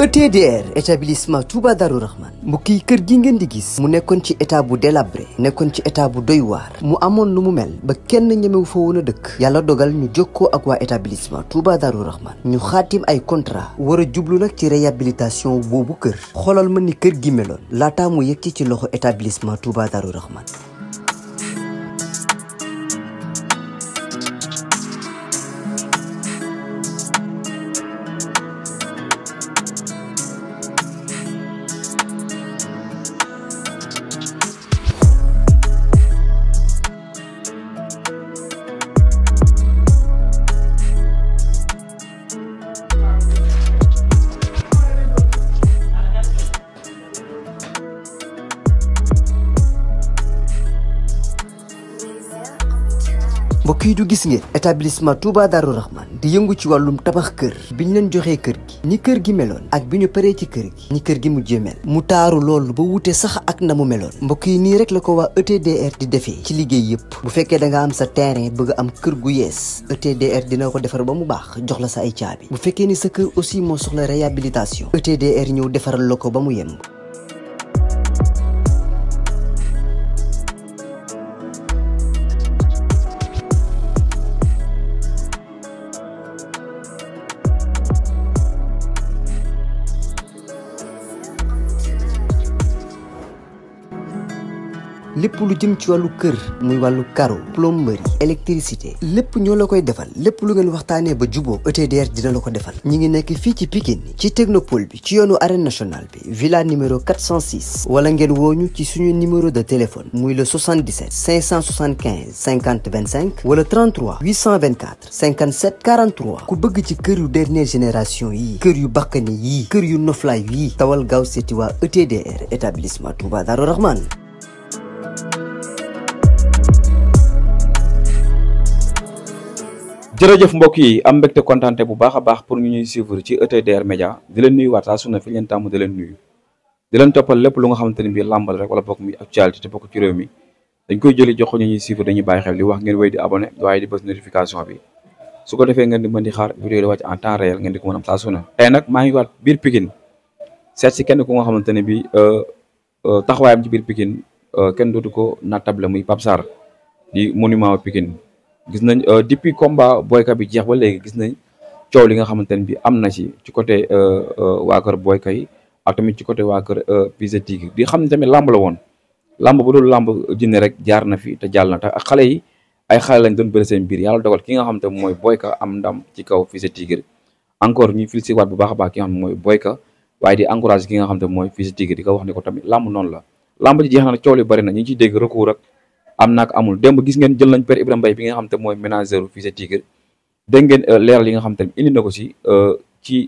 ETDR établissement Touba Darou Rahman mbokk yi kër gi ngeen di gis mu nekkoon ci état bu délabré nekkoon ci état bu doy waar mu amoon lu mu mel ba kenn ñemewu fa woon a dëkk yàlla dogal ñu jokkoo ak waa établissement Touba Darou Rahman ñu xaatim ay contrat war a jublu nag ci réhabilitation boobu kër xoolal ma ni kër gi meloon laataa mu yegg ci loxo établissement Touba Darou Rahman. mbokk yi du gis ngeen établissement Touba Darou Rahman di yëngu ci wàllum tabax kër bi ñu leen joxee kër gi ni kër gi meloon ak bi ñu paree ci kër gi ni kër gi mujjee mel mu taaru loolu ba wute sax ak na mu meloon mbokk yi nii rek la ko waa ETDR di defee ci liggéey yëpp bu fekkee da nga am sa terrain bëgg am kër gu yees ETDR dina ko defar ba mu baax jox la sa ay caabi bu fekkee ni sa kër aussi moo soxla réhabilitation ETDR ñëw defaral la ko ba mu yemb. lépp lu jëm ci wàllu kër muy wàllu carreau plomberie électricité lépp ñoo la koy defal lépp lu ngeen waxtaanee ba juboo ETDR dina la ko defal ñi ngi nekk fii ci Pikine ci technopole bi ci yoonu arène nationale bi villa numéro 406 wala ngeen wooñu ci suñu numéro de téléphone muy le 77 575 50 25 wala 33 824 57 43 ku bëgg ci kër yu dernière génération yi kër yu bakkani yi kër yu noflaay yi tawal gaaw seeti waa ETDR établissement Touba Darou Rahman. jërëjëf mbokk yi am mbégte kontaante bu baax a baax pour ñu ñuy suivre ci ETDR Média di leen nuyu waat saa su ne fi leen tàmm di leen nuyu di leen toppal lépp lu nga xamante ne bii làmbal rek wala bokk mi actualité te bokk ci réew mi dañ koy jëli jox ko ñu ñuy suivre dañuy bàyyi xel di wax ngeen wéy di abonné waaye di bës notification bi su ko defee ngeen di mën di xaar vidéo yi di wàcc en temps réel ngeen di ko mën am saa su ne tey nag maa ngi waat biir Pikine seet si kenn ku nga xamante ne bii taxawaayam ci biir Pikine kenn dootu ko nattable muy Pape Sarr di monument Pikine gis nañ depuis combat Boyka bi jeex ba léegi gis nañ coow li nga xamante ne bi am na ci côté waa kër Boyka yi ak tamit ci côté waa kër Fils de Tigre di xam ne tamit làmb la woon làmb bu dul làmb jinne rek jaar na fi te jàll na te ak xale yi ay xale lañ doon bëri seen biir yàlla dogal ki nga xamante mooy Boyka am ndam ci kaw Fils de Tigre encore ñuy félicité waat bu baax a baax ki nga xam ne mooy Boyka waaye di encouragé ki nga xamante mooy Fils de Tigre di ko wax ne ko tamit làmb noonu la làmb ji jeex na coow li bëri na ñu ngi ciy dégg recours ak am naak amul démb gis ngeen jël nañ Père Ibrahima Mbaye bi nga xam te mooy ménageur Fils de Tigre dégg ngeen leeral yi nga xam te indi na ko ci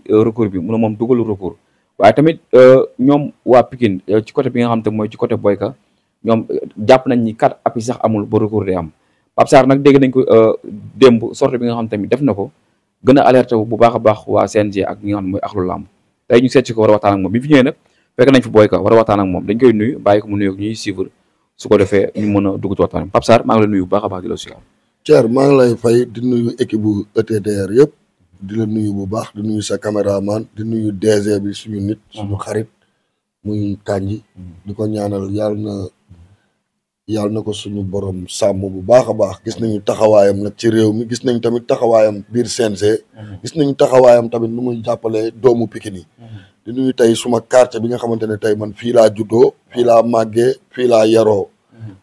recours bi mu ne moom dugalu recours waaye tamit ñoom waa Pikine ci côté bi nga xam te mooy ci côté Boyka ñoom jàpp nañ ni 4 appuis sax amul ba recours day am Pape Sarr nag dégg nañ ko démb sorte bi nga xam tamit def na ko gën a alerté bu baax a baax waa CNG ak ñi nga xam ne mooy axlu làmb tey ñu seet si ko war a waxtaan ak moom bi fi ñëwee nag fekk nañ fi Boyka war a waxtaan ak moom dañ koy nuyu bàyyi ko mu nuyu ñuy suivre su ko defee ñu mën a dugg ci waxtaan Pape Sarr maa ngi la nuyu bu baax a baax di la siyaar. Thier maa ngi lay fay di nuyu équipe bu ETDR yëpp di la nuyu bu baax di nuyu sa caméraman di nuyu DG bi suñu nit suñu xarit muy Kandji di ko ñaanal yàlla na ko suñu borom sàmm bu baax a baax gis nañu taxawaayam nag ci réew mi gis nañ tamit taxawaayam biir CNG gis nañu taxawaayam tamit nu muy jàppale doomu Pikine yi di nuyu tey suma quartier bi nga xamante ne tey man fii laa juddoo fii laa màggee fii laa yaroo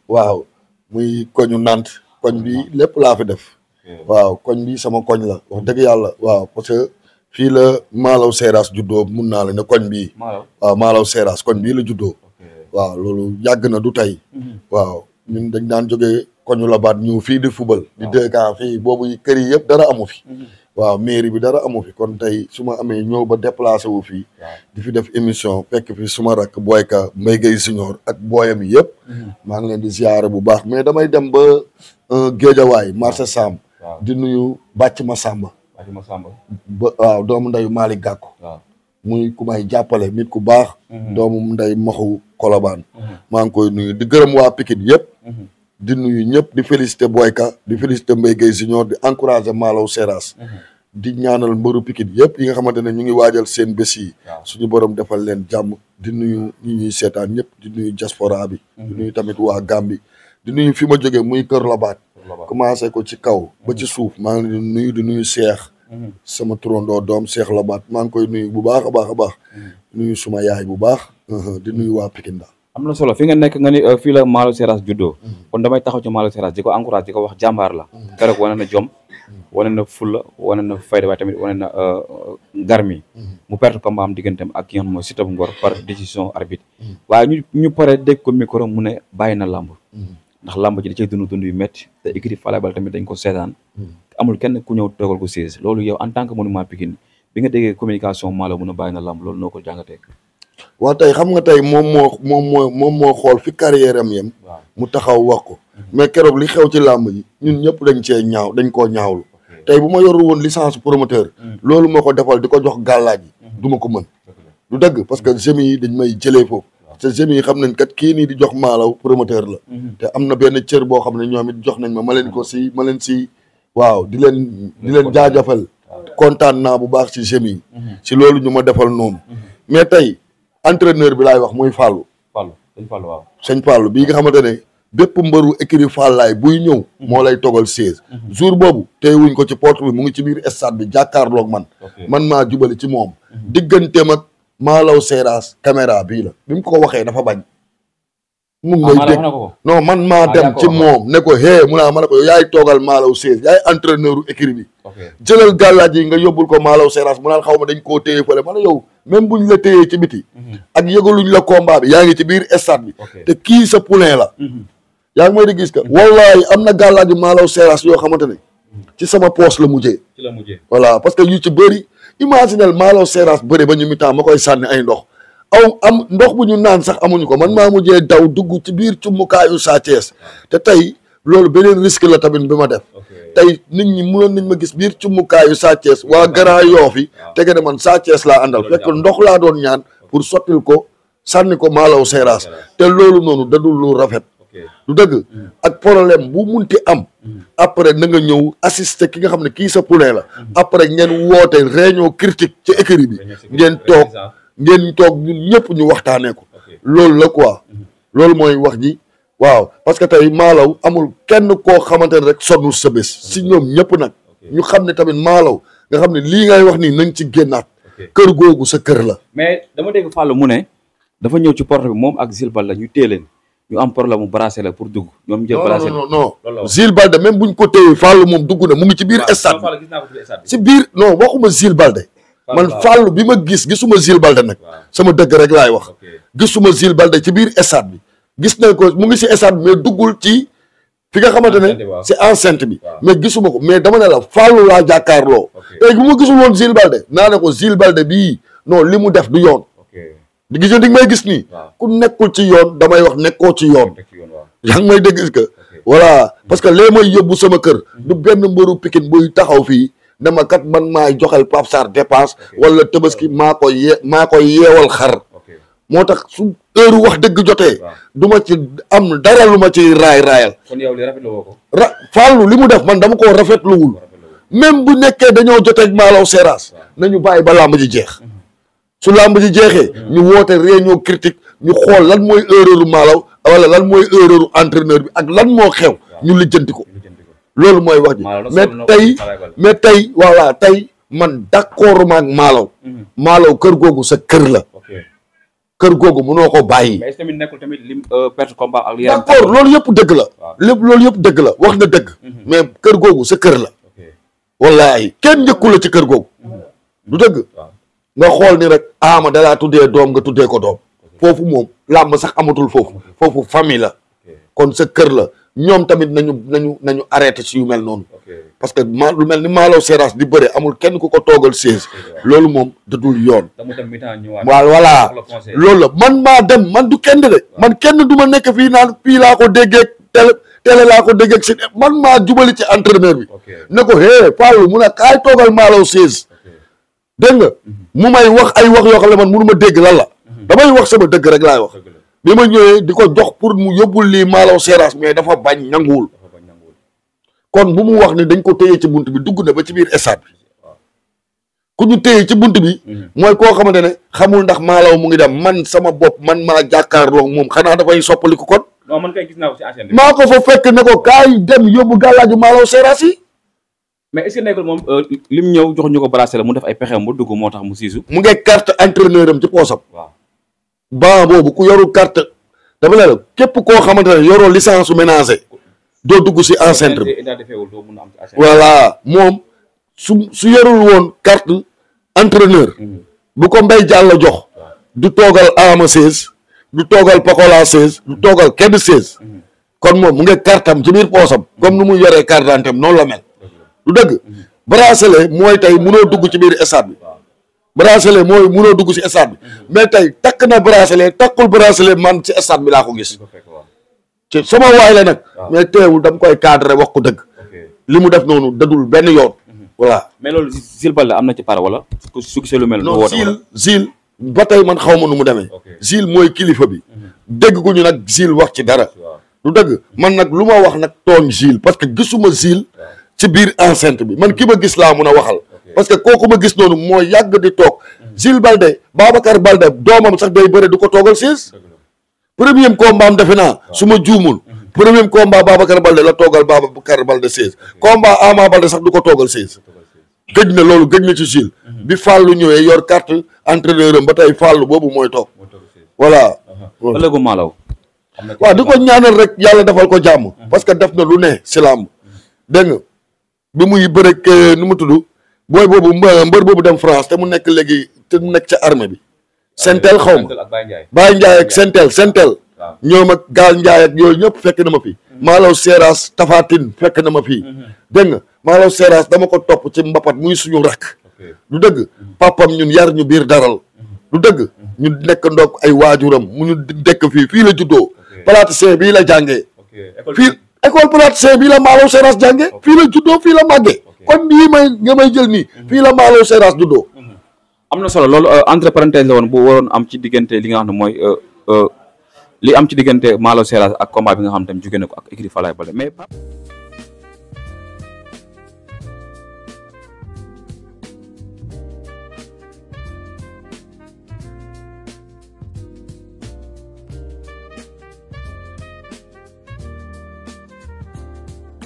waaw muy koñu Nant koñ bi lépp laa fi def waaw koñ bi sama koñ la wax dëgg yàlla waaw parce que fii la Malaw Seras juddoo mun naa la ne koñ bii waaw Malaw Seras koñ bii la juddoo waaw loolu yàgg na du tey waaw ñun dañ daan jógee koñu Labaat ñëw fii di fubal di 2 camps fii boobu kër yi yëpp dara amu fi waaw mairie bi dara amu fi kon tey su ma amee ñëw ba déplacé wu fii di fi def émission fekk fi suma rakk Boyka Mbaye Guèye Senior ak booyam yi yëpp maa ngi leen di ziare bu baax mais damay dem ba Géejawaay marché Samb di nuyu Bàcc Masamba ba waaw doomu ndeyu Malick Gakou muy ku may jàppale nit ku baax doomu ndey Maxu Kolobaan maa ngi koy nuyu di gërëm waa Pikine yëpp di nuyu ñëpp di féliciter Boyka di féliciter Mbaye Guèye Senior di encourager Malaw Seras di ñaanal mbëru Pikine yëpp yi nga xamante ne ñu ngi waajal seen bés yi suñu borom defal leen jàmm di nuyu ñi ñuy seetaan ñëpp di nuyu diaspora bi di nuyu tamit waa Gambie di nuyu fi ma jógee muy Kër Labaat commencé ko ci kaw ba ci suuf maa ngi nuyu di nuyu Cheikh sama turandoo doom Cheikh Labaat maa ngi koy nuyu bu baax a baax a baax nuyu suma yaay bu baax di nuyu waa Pikine daal am na solo fi nga nekk nga ni fii la Malo Seras juddoo kon damay taxaw ci Malo Seras di ko encourage di ko wax jàmbaar la keroog wane na jom wane na fulla wane na fayda waaye tamit wane na garmi mu perte combat am digganteem ak ki nga xam mooy Siteu bu Ngor par décision arbitre waaye ñu pare dégg ko micro mu ne bàyyi na làmb ndax làmb ji da cay dund yu métti te écurie Falaye Baldé tamit dañ ko seetaan amul kenn ku ñëw toogal ko siège loolu yow en tant que monument Pikine bi nga déggee communication Malo mun a bàyyi na làmb loolu noo ko jàngatee waaw tey xam nga tey moom moo xool fi carrière am yem mu taxaw wax ko mais keroog li xew ci làmb ji ñun ñëpp dañ koo ñaawlu tey bu ma yorul woon licence promoteur loolu moo ko defal di ko jox gàllaaj yi du ma ko mën du dëgg parce que gémi yi dañ may jëlee foofu te gémi yi xam nañ kat kii nii di jox Malaw promoteur la te am na benn cër boo xam ne ñoom it jox nañ ma leen si waaw di leen jaajëfal kontaan naa bu baax si gémi yi si loolu ñu ma defal noonu mais tey entraîneur bi laay wax muy Fallou waaw sëñ Fallou bii nga xamante ne bépp mbëru écurie Fallaye buy ñëw moo lay togal 16 jour boobu tey wuñ ko ci porte bi mu ngi ci biir stade bi jàkkaarloog man maa jubali ci moom digganteem ak Malo Seras caméra bii la bi mu ko waxee dafa bañ mu ngi may dégg non man maa dem ci moom ne ko mu naa ma ne ko yaay toogal Malo 16 yaay entraîneur u écurie bi jëlal gàllaaj yi nga yóbbul ko Malo Seras mu naan xaw ma dañ koo téye fële ma ne yow même buñ la téyee ci biti ak yëgaluñ la combat bi yaa ngi ci biir stade bi te kii sa poulain la yaa ngi may di gis ka wallahi am na gàllaaju Malo Seras yoo xamante ne ci sama poche la mujjee voilà parce que yu ci bëri imaginel Malo Seras bëri ba ñu mi temps ma koy sànni ay ndox am ndox bu ñu naan sax amuñu ko man maa mujjee daw dugg ci biir cummukaayu Sa Thiès te tey loolu beneen risque la tamit bi ma def tey nit ñi mënoon nañ ma gis biir cummukaayu Sa Thiès waa Grand Yoff yi tege ne man Sa Thiès laa àndal fekk ndox laa doon ñaan pour sottil ko sànni ko Malo Seras te loolu noonu dadul lu rafet du dëgg ak problème bu munti am après na nga ñëw assister ki nga xam ne kii sa poulain la après ngeen woote réunion critique ci écurie bi ngeen toog ñun ñëpp ñu waxtaanee ko loolu la quoi loolu mooy wax ji waaw parce que tey Malaw amul kenn koo xamante ne rek sonnul sa bés si ñoom ñëpp nag ñu xam ne tamit Malaw nga xam ne lii ngay wax nii nañ ci génnaat kër googu sa kër la mais dama dégg Fallou mu ne dafa ñëw ci porte bi moom ak Zil Baldé ñu téye leen ñu am problème mu bracelet la pour dugg ñoom jël bracelet non Zil Baldé même buñ ko téye Fallou moom dugg na mu ngi ci biir stade bi si biir non waxuma Zil Baldé man Fallou bi ma gisuma Zil Baldé nag sama dëgg rek laay wax gisuma Zil Baldé ci biir stade bi gis nañ ko mu ngi si stade bi mais duggul ci fi nga xamante ne c'est enceinte bi mais gisuma ko mais dama ne la Fallou laa jàkkaarloo tey bu ma gisul woon Zil Baldé naa ne ko Zil Baldé bii non li mu def du yoon di gis di may gis nii ku nekkul ci yoon damay wax nekkoo ci yoon yaa ngi may dégg est-ce que voilà parce que lee may yóbbu sama kër du benn mbëru Pikine buy taxaw fii dama kat man maay joxel Pape Sarr dépense wala Tabaski maa koy yeewal xar moo tax su heure wax dëgg jotee du ma ci am dara lu ma ci raayal kon yow li rafetlu woo ko Fallou li mu def man dama koo rafetluwul même bu nekkee dañoo joteeg Malaw Seras nañu bàyyi ba làmb ji jeex su làmb ji jeexee ñu woote réunion critique ñu xool lan mooy erreur Malaw wala lan mooy erreur entraîneur bi ak lan moo xew ñu lijjanti ko loolu mooy wax ji mais tey voilà tey man d'accord ma ak Malaw kër googu sa kër la kër googu mënoo ko bàyyi. mais tamit nekkul tamit lim perte combat ak d'accord loolu yëpp dëgg la loolu yëpp dëgg la wax na dëgg mais kër googu sa kër la wallaay kenn njëkku la ci kër googu du dëgg nga xool ni rek ama dalaa tuddee doom nga tuddee ko doom foofu moom làmb sax amatul foofu famille la kon sa kër la ñoom tamit nañu arrêté ci yu mel noonu parce que lu mel ni Malaw Seras di bëre amul kenn ku ko toogal 16 loolu moom dadul yoon waaw voilà loolu la man maa dem man du kenn de man kenn du ma nekk fii naan fii laa ko déggee télé laa ko déggee si man maa jubali ci entraîneur bi ne ko Fallou mun a kaay toogal Malaw 16 dégg nga mu may wax ay wax yoo xam ne man mënu ma dégg lan la damay wax sama dëgg rek laay wax bi ma ñëwee di ko jox pour mu yóbbul lii Malaw Seras mais dafa bañ nanguwul kon bu mu wax ni dañ ko téye ci bunt bi dugg na ba ci biir stade bi ku ñu téye ci bunt bi mooy koo xamante ne xamul ndax maalaw mu ngi dem man sama bopp man maa jàkkaarloo moom xanaa dafay soppaliku kon non man kay gis naa ko ci ancienne maa ko fa fekk ne ko kaay dem yóbbu gàllaaju maalaw seeraas yi mais est-ce que nekkul moom lim ñëw jox ñu ko bracelet mu def ay pexeem ba dugg moo tax mu siisu mu ngi carte entraîneur am ci poosam waaw ban boobu ku yorul carte dafa ne la képp koo xamante ne yoroo licence su ménager doo dugg si enceinte bi voilà moom su yorul woon carte entraîneur bu ko Mbaye Diallo jox du toogal Ama 16 du toogal Pakola 16 du toogal kenn 16 kon moom mu ngi kartam ci biir poosam comme nu muy yoree carte d'identité noonu la mel du dëgg bracelet mooy tey munoo dugg ci biir stade bi bracelet mooy munoo dugg ci stade bi mais tey takk na bracelet takkul bracelet man ci stade bi laa ko gis ci sama waay la nag mais teewul dama koy cadré wax ko dëgg li mu def noonu dadul benn yoon voilà mais loolu Jules Baldé am na ci part wala su gisee lu mel non Jules ba tey man xaw ma nu mu demee Jules mooy kilifa bi dégg gu ñu nag Jules wax ci dara du dëgg man nag lu ma wax nag tooñ Jules parce que gisuma Jules ci biir enceinte bi man ki ma gis laa mun a waxal parce que kooku ma gis noonu moo yàgg di toog Jules Baldé Babacar Baldé doomam sax day bëre du ko toogal 16 premier combat am defe naa su ma juumul premier combat Babacar Baldé la toogal Babacar Baldé 16 combat Ama Baldé sax du ko toogal 16 gëj na loolu gëj na ci Jules bi Fallou ñëwee yor carte entraîneur am ba tey Fallou boobu mooy toog voilà ëllëgu Malaw waaw di ko ñaanal rek yàlla defal ko jàmm parce que def na lu ne si làmb dégg nga bi muy bërek nu mu tudd booy boobu mbër boobu dem France te mu nekk léegi te mu nekk ca armée bi Sentel xaw ma Baye Ndiaye ak Sentel ñoom ak Gaal Ndiaye ak yooyu ñëpp fekk na ma fi Malaw Seras Tafatine fekk na ma fii dégg nga Malaw Seras dama ko topp ci mbapat muy suñu rakk du dëgg papam ñun yar ñu biir daral du dëgg ñu nekk ndoog ay waajuram mu ñu dekk fii la juddoo palaticien bii la jàngee fii école palaticien bii la Malaw Seras jàngee fii la juddoo fii la màggee kon lii nga may jël nii fii la Malaw Seras juddoo am na solo loolu entre parenthèse la woon bu waroon am ci diggante li nga xam ne mooy li am ci diggante Malaw Seras ak combat bi nga xam ne tam jóge na ko ak écurie Falaye Baldé mais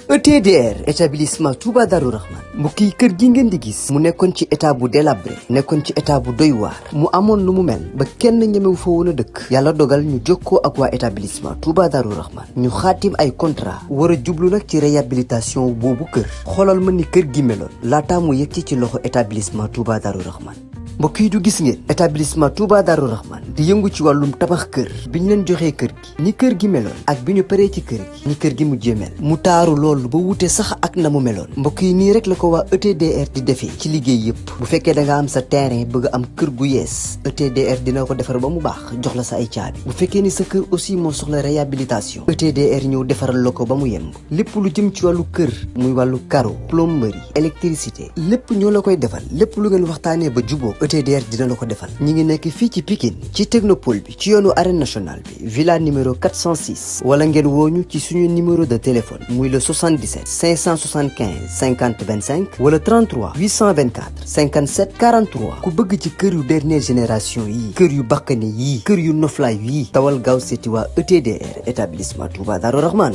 ETDR établissement Touba Darou Rahman mbokk yi kër gi ngeen di gis mu nekkoon ci état bu délabré nekkoon ci état bu doy waar mu amoon lu mu mel ba kenn ñemewu fa woon a dëkk yàlla dogal ñu jokkoo ak waa établissement Touba Darou Rahman ñu xaatim ay contrat war a jublu nag ci réhabilitation boobu kër xoolal ma ni kër gi meloon laataa mu yegg ci loxo établissement Touba Darou Rahman mbokk yi du gis ngeen établissement Touba Darou Rahman di yëngu ci wàllum tabax kër bi ñu leen joxee kër gi ni kër gi meloon ak bi ñu paree ci kër gi ni kër gi mujjee mel mu taaru loolu ba wute sax ak na mu meloon mbokk yi nii rek la ko waa ETDR di defee ci liggéey yëpp bu fekkee da nga am sa terrain bëgg am kër gu yees ETDR dina ko defar ba mu baax jox la sa ay caabi bu fekkee ni sa kër aussi moo soxla réhabilitation ETDR ñëw defaral la ko ba mu yemb lépp lu jëm ci wàllu kër muy wàllu carreau plomberie électricité lépp ñoo la koy defal lépp lu ngeen waxtaanee ba juboo ETDR dina la ko defal ñi ngi nekk fii ci Pikine ci technopole bi ci yoonu arène nationale bi villa numéro 406 wala ngeen wooñu ci suñu numéro de téléphone muy le 77 575 50 25 wala 33 824 57 43 ku bëgg ci kër yu dernière génération yi kër yu bakkane yi kër yu noflaay yi tawal gaaw seeti waa ETDR établissement Touba Darou Rahman